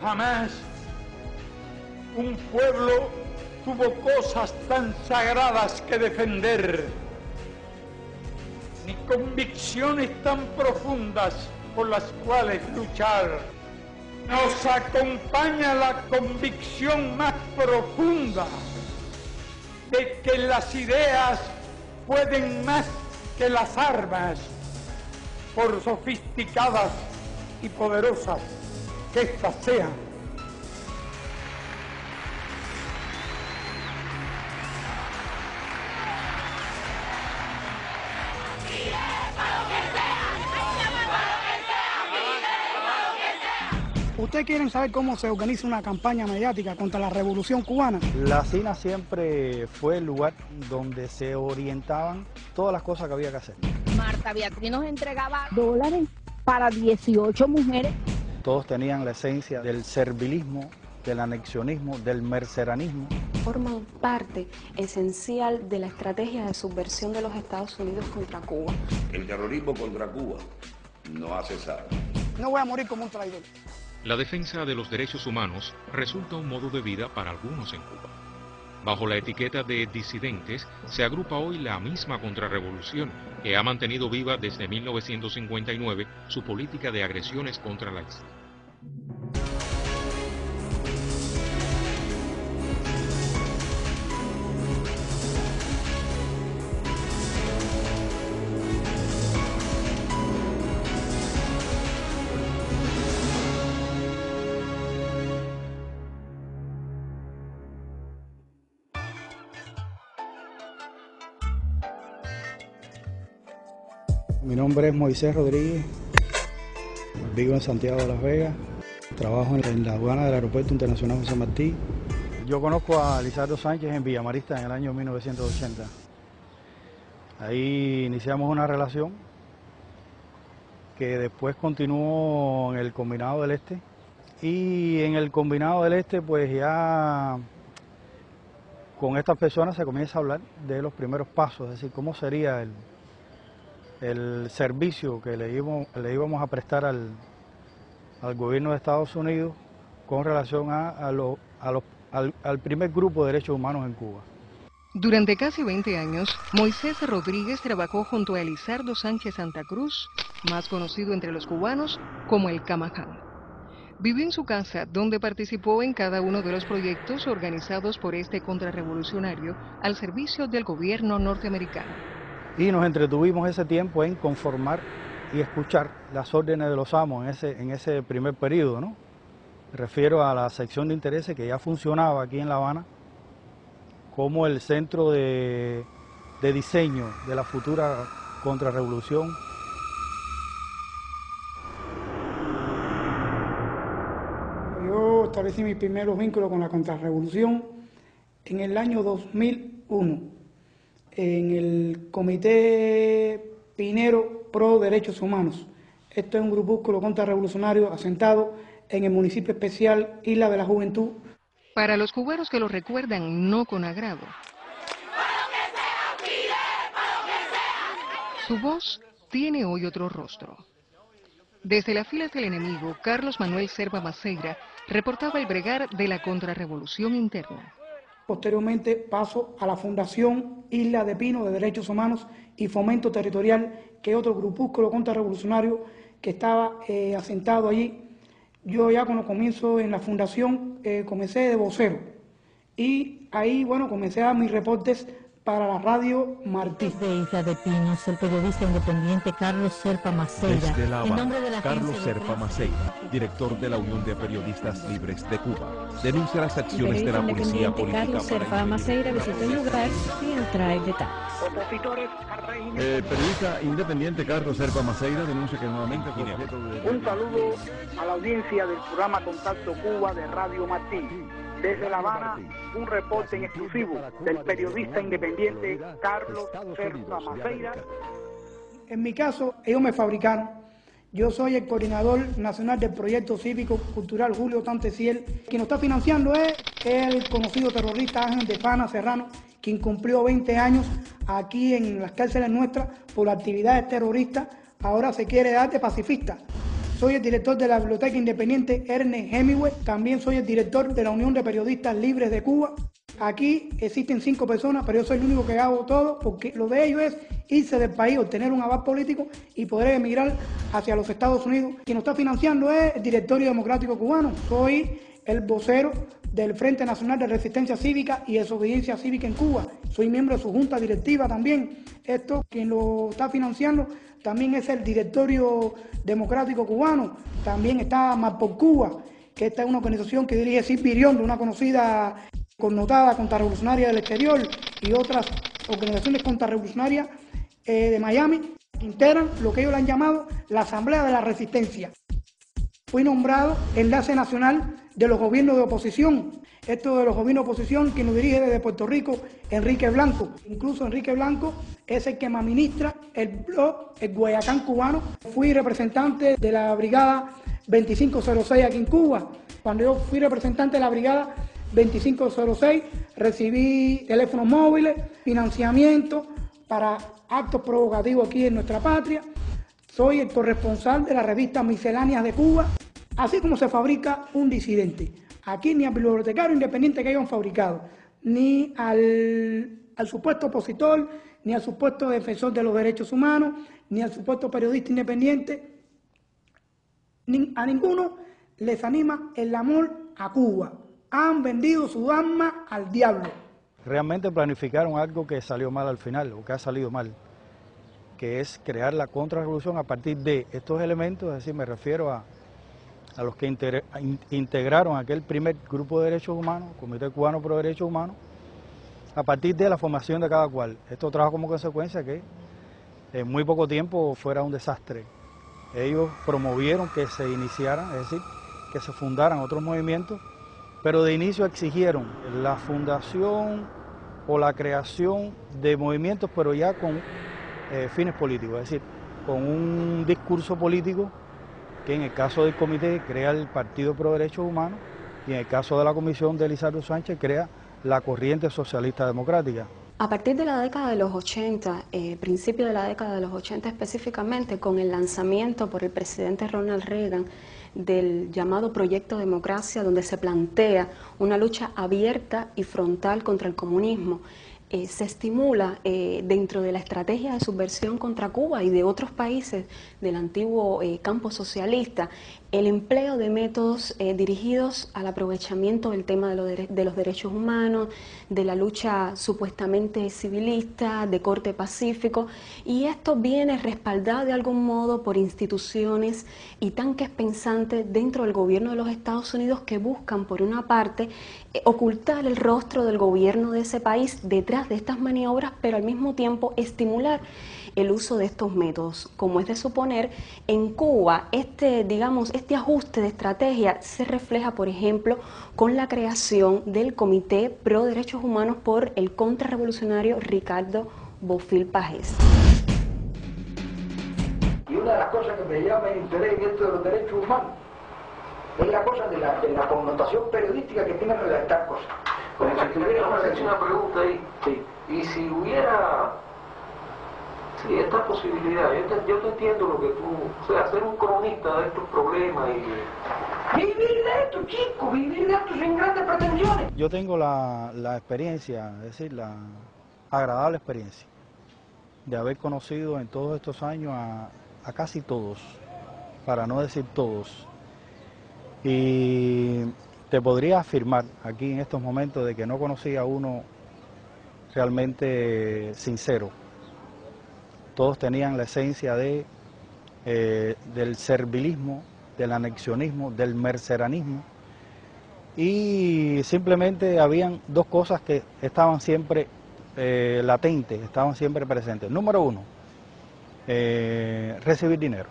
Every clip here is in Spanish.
Jamás un pueblo tuvo cosas tan sagradas que defender, ni convicciones tan profundas por las cuales luchar. Nos acompaña la convicción más profunda de que las ideas pueden más que las armas, por sofisticadas y poderosas que éstas sean. ¿Ustedes quieren saber cómo se organiza una campaña mediática contra la Revolución Cubana? La CINA siempre fue el lugar donde se orientaban todas las cosas que había que hacer. Marta Beatriz nos entregaba dólares para 18 mujeres. Todos tenían la esencia del servilismo, del anexionismo, del merceranismo. Forman parte esencial de la estrategia de subversión de los Estados Unidos contra Cuba. El terrorismo contra Cuba no ha cesado. No voy a morir como un traidor. La defensa de los derechos humanos resulta un modo de vida para algunos en Cuba. Bajo la etiqueta de disidentes se agrupa hoy la misma contrarrevolución que ha mantenido viva desde 1959 su política de agresiones contra la isla. Mi nombre es Moisés Rodríguez, vivo en Santiago de Las Vegas, trabajo en la aduana del Aeropuerto Internacional José Martí. Yo conozco a Lizardo Sánchez en Villamarista en el año 1980. Ahí iniciamos una relación que después continuó en el Combinado del Este. Y en el Combinado del Este pues ya con estas personas se comienza a hablar de los primeros pasos, es decir, cómo sería el servicio que le íbamos a prestar al gobierno de Estados Unidos con relación al primer grupo de derechos humanos en Cuba. Durante casi 20 años, Moisés Rodríguez trabajó junto a Elizardo Sánchez Santa Cruz, más conocido entre los cubanos como el Camaján. Vivió en su casa, donde participó en cada uno de los proyectos organizados por este contrarrevolucionario al servicio del gobierno norteamericano. Y nos entretuvimos ese tiempo en conformar y escuchar las órdenes de los amos en ese primer periodo, ¿no? Me refiero a la sección de intereses que ya funcionaba aquí en La Habana como el centro de diseño de la futura contrarrevolución. Yo establecí mis primeros vínculos con la contrarrevolución en el año 2001. En el Comité Pinero Pro Derechos Humanos. Esto es un grupúsculo contrarrevolucionario asentado en el municipio especial Isla de la Juventud. Para los cubanos que lo recuerdan no con agrado, su voz tiene hoy otro rostro. Desde las filas del enemigo, Carlos Manuel Serpa Maceira reportaba el bregar de la contrarrevolución interna. Posteriormente paso a la Fundación Isla de Pino de Derechos Humanos y Fomento Territorial, que es otro grupúsculo contrarrevolucionario que estaba asentado allí. Yo ya cuando comienzo en la fundación comencé de vocero y ahí bueno comencé a dar mis reportes para la radio Martí. De Isla de Pinos, el periodista independiente Carlos Serpa Maceira. Desde La Habana, en nombre de la Carlos Serpa Maceira, director de la Unión de Periodistas Libres de Cuba, denuncia las acciones de la policía política. Carlos Serpa Maceira visitó el lugar y trae detalles. Opositores al régimen. El periodista independiente Carlos Serpa Maceira denuncia que nuevamente fue objeto de... Un saludo a la audiencia del programa Contacto Cuba de Radio Martí. Desde La Habana, un reporte en exclusivo del periodista independiente Carlos Serpa Maceira. En mi caso, ellos me fabricaron. Yo soy el coordinador nacional del proyecto cívico cultural Julio Tanteciel. Quien nos está financiando es el conocido terrorista Ángel de Fana Serrano, quien cumplió 20 años aquí en las cárceles nuestras por actividades terroristas. Ahora se quiere dar de pacifista. Soy el director de la Biblioteca Independiente Ernest Hemingway. También soy el director de la Unión de Periodistas Libres de Cuba. Aquí existen 5 personas, pero yo soy el único que hago todo, porque lo de ellos es irse del país, obtener un aval político y poder emigrar hacia los Estados Unidos. Quien nos está financiando es el Directorio Democrático Cubano. Soy el vocero del Frente Nacional de Resistencia Cívica y Desobediencia Cívica en Cuba. Soy miembro de su junta directiva también. Esto, quien lo está financiando, también es el Directorio Democrático Cubano. También está Más por Cuba, que esta es una organización que dirige Sid Birión, de una conocida connotada contrarrevolucionaria del exterior, y otras organizaciones contrarrevolucionarias de Miami, que integran lo que ellos le han llamado la Asamblea de la Resistencia. Fui nombrado enlace nacional de los gobiernos de oposición. Esto de los gobiernos de oposición, quien lo dirige desde Puerto Rico, Enrique Blanco. Incluso Enrique Blanco es el que me administra el blog, el Guayacán Cubano. Fui representante de la brigada 2506 aquí en Cuba. Cuando yo fui representante de la brigada 2506, recibí teléfonos móviles, financiamiento para actos provocativos aquí en nuestra patria. Soy el corresponsal de la revista Misceláneas de Cuba. Así como se fabrica un disidente. Aquí ni al bibliotecario independiente que hayan fabricado, ni al supuesto opositor, ni al supuesto defensor de los derechos humanos, ni al supuesto periodista independiente, a ninguno les anima el amor a Cuba. Han vendido su alma al diablo. Realmente planificaron algo que salió mal al final, o que ha salido mal, que es crear la contrarrevolución a partir de estos elementos, es decir, me refiero a los que integraron aquel primer grupo de derechos humanos, Comité Cubano Pro Derechos Humanos, a partir de la formación de cada cual. Esto trajo como consecuencia que en muy poco tiempo fuera un desastre. Ellos promovieron que se iniciaran, es decir, que se fundaran otros movimientos, pero de inicio exigieron la fundación o la creación de movimientos, pero ya con fines políticos, es decir, con un discurso político que en el caso del comité crea el Partido Pro Derechos Humanos y en el caso de la comisión de Elizardo Sánchez crea la Corriente Socialista Democrática. A partir de la década de los 80, principio de la década de los 80 específicamente, con el lanzamiento por el presidente Ronald Reagan del llamado Proyecto Democracia, donde se plantea una lucha abierta y frontal contra el comunismo, se estimula dentro de la estrategia de subversión contra Cuba y de otros países del antiguo campo socialista el empleo de métodos dirigidos al aprovechamiento del tema de los derechos humanos, de la lucha supuestamente civilista, de corte pacífico, y esto viene respaldado de algún modo por instituciones y tanques pensantes dentro del gobierno de los Estados Unidos que buscan, por una parte, ocultar el rostro del gobierno de ese país detrás de estas maniobras, pero al mismo tiempo estimular el uso de estos métodos. Como es de suponer, en Cuba este ajuste de estrategia se refleja, por ejemplo, con la creación del Comité Pro Derechos Humanos por el contrarrevolucionario Ricardo Bofill Pagés. Y una de las cosas que me llama el interés en esto de los derechos humanos es la cosa de la connotación periodística que tiene redactar cosas. Como si tuviera una pregunta ahí, sí. Y si hubiera esta posibilidad, yo te entiendo lo que tú, o sea, ser un cronista de estos problemas y vivir de esto, chicos, vivir de esto sin grandes pretensiones. Yo tengo la experiencia, es decir, la agradable experiencia de haber conocido en todos estos años a casi todos, para no decir todos, y te podría afirmar aquí en estos momentos de que no conocí a uno realmente sincero. Todos tenían la esencia del servilismo, del anexionismo, del merceranismo, y simplemente habían dos cosas que estaban siempre latentes, estaban siempre presentes. Número uno, recibir dinero,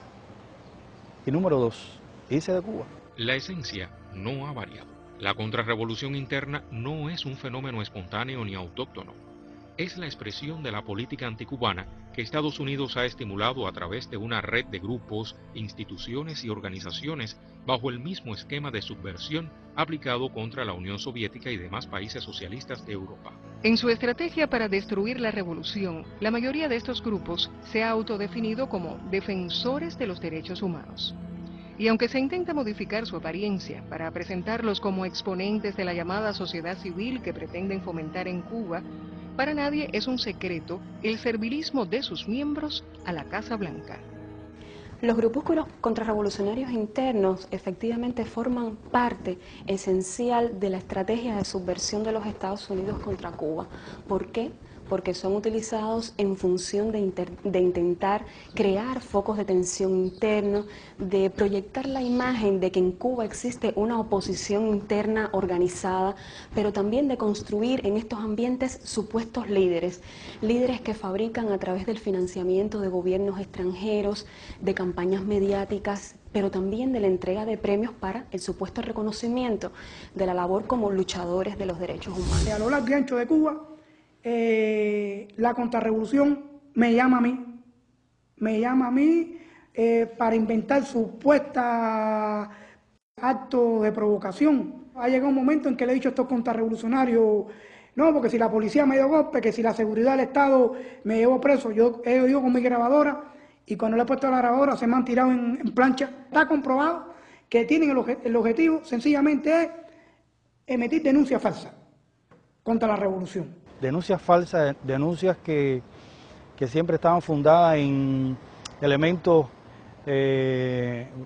y número dos, irse de Cuba. La esencia no ha variado. La contrarrevolución interna no es un fenómeno espontáneo ni autóctono. Es la expresión de la política anticubana que Estados Unidos ha estimulado a través de una red de grupos, instituciones y organizaciones bajo el mismo esquema de subversión aplicado contra la Unión Soviética y demás países socialistas de Europa. En su estrategia para destruir la revolución, la mayoría de estos grupos se ha autodefinido como defensores de los derechos humanos. Y aunque se intenta modificar su apariencia para presentarlos como exponentes de la llamada sociedad civil que pretenden fomentar en Cuba, para nadie es un secreto el servilismo de sus miembros a la Casa Blanca. Los grupúsculos contrarrevolucionarios internos efectivamente forman parte esencial de la estrategia de subversión de los Estados Unidos contra Cuba. ¿Por qué? Porque son utilizados en función de intentar crear focos de tensión internos, de proyectar la imagen de que en Cuba existe una oposición interna organizada, pero también de construir en estos ambientes supuestos líderes que fabrican a través del financiamiento de gobiernos extranjeros, de campañas mediáticas, pero también de la entrega de premios para el supuesto reconocimiento de la labor como luchadores de los derechos humanos. A lo largo y ancho de Cuba, la contrarrevolución me llama a mí para inventar supuestos actos de provocación. Ha llegado un momento en que le he dicho a estos contrarrevolucionarios, no, porque si la policía me dio golpe, que si la seguridad del Estado me llevó preso, yo he oído con mi grabadora y cuando le he puesto la grabadora se me han tirado en plancha. Está comprobado que tienen el objetivo sencillamente es emitir denuncias falsas contra la revolución. Denuncias falsas, denuncias que siempre estaban fundadas en elementos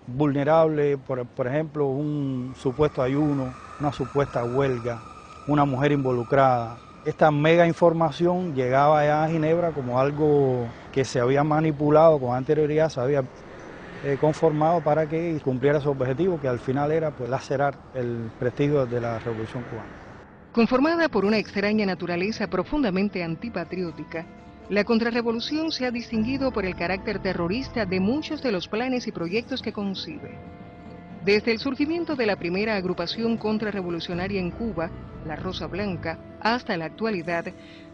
vulnerables, por ejemplo, un supuesto ayuno, una supuesta huelga, una mujer involucrada. Esta mega información llegaba ya a Ginebra como algo que se había manipulado con anterioridad, se había conformado para que cumpliera su objetivo, que al final era pues lacerar el prestigio de la Revolución Cubana. Conformada por una extraña naturaleza profundamente antipatriótica, la contrarrevolución se ha distinguido por el carácter terrorista de muchos de los planes y proyectos que concibe. Desde el surgimiento de la primera agrupación contrarrevolucionaria en Cuba, la Rosa Blanca, hasta la actualidad,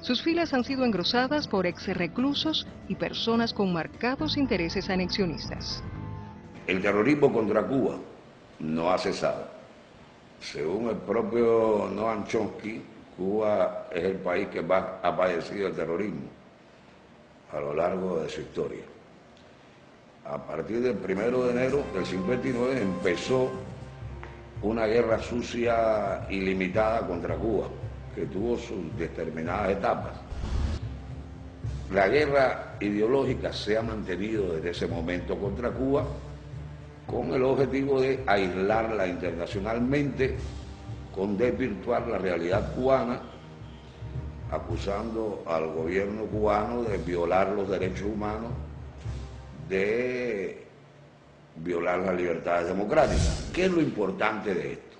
sus filas han sido engrosadas por exreclusos y personas con marcados intereses anexionistas. El terrorismo contra Cuba no ha cesado. Según el propio Noam Chomsky, Cuba es el país que más ha padecido el terrorismo a lo largo de su historia. A partir del 1 de enero del 59 empezó una guerra sucia y limitada contra Cuba, que tuvo sus determinadas etapas. La guerra ideológica se ha mantenido desde ese momento contra Cuba, con el objetivo de aislarla internacionalmente, con desvirtuar la realidad cubana, acusando al gobierno cubano de violar los derechos humanos, de violar las libertades democráticas. ¿Qué es lo importante de esto?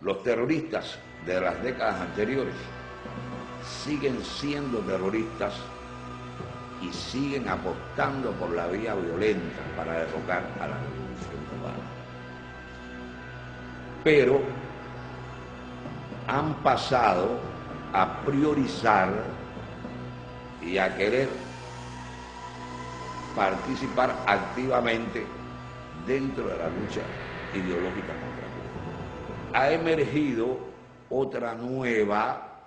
Los terroristas de las décadas anteriores siguen siendo terroristas y siguen apostando por la vía violenta para derrocar a la revolución cubana. Pero han pasado a priorizar y a querer participar activamente dentro de la lucha ideológica contra Cuba. Ha emergido otra nueva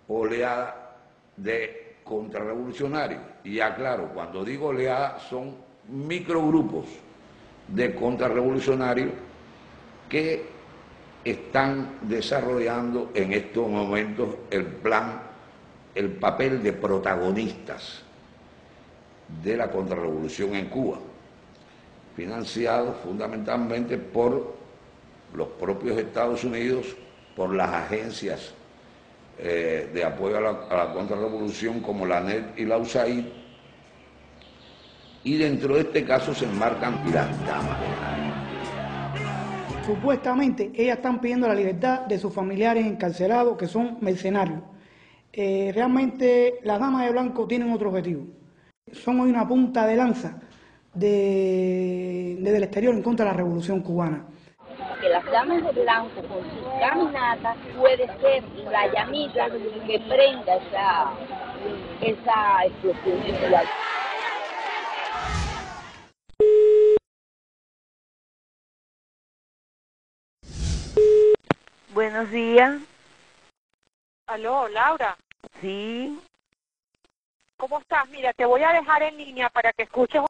oleada de contrarrevolucionarios. Y aclaro, cuando digo oleada, son microgrupos de contrarrevolucionarios que están desarrollando en estos momentos el papel de protagonistas de la contrarrevolución en Cuba, financiados fundamentalmente por los propios Estados Unidos, por las agencias de apoyo a la contrarrevolución como la ANET y la USAID, y dentro de este caso se enmarcan las damas. Supuestamente ellas están pidiendo la libertad de sus familiares encarcelados, que son mercenarios. Realmente las damas de blanco tienen otro objetivo. Son hoy una punta de lanza desde el exterior en contra de la revolución cubana. Que las damas de blanco con sus caminatas puede ser la llamita que prenda esa explosión sexual. Buenos días. Aló, Laura. Sí. ¿Cómo estás? Mira, te voy a dejar en línea para que escuches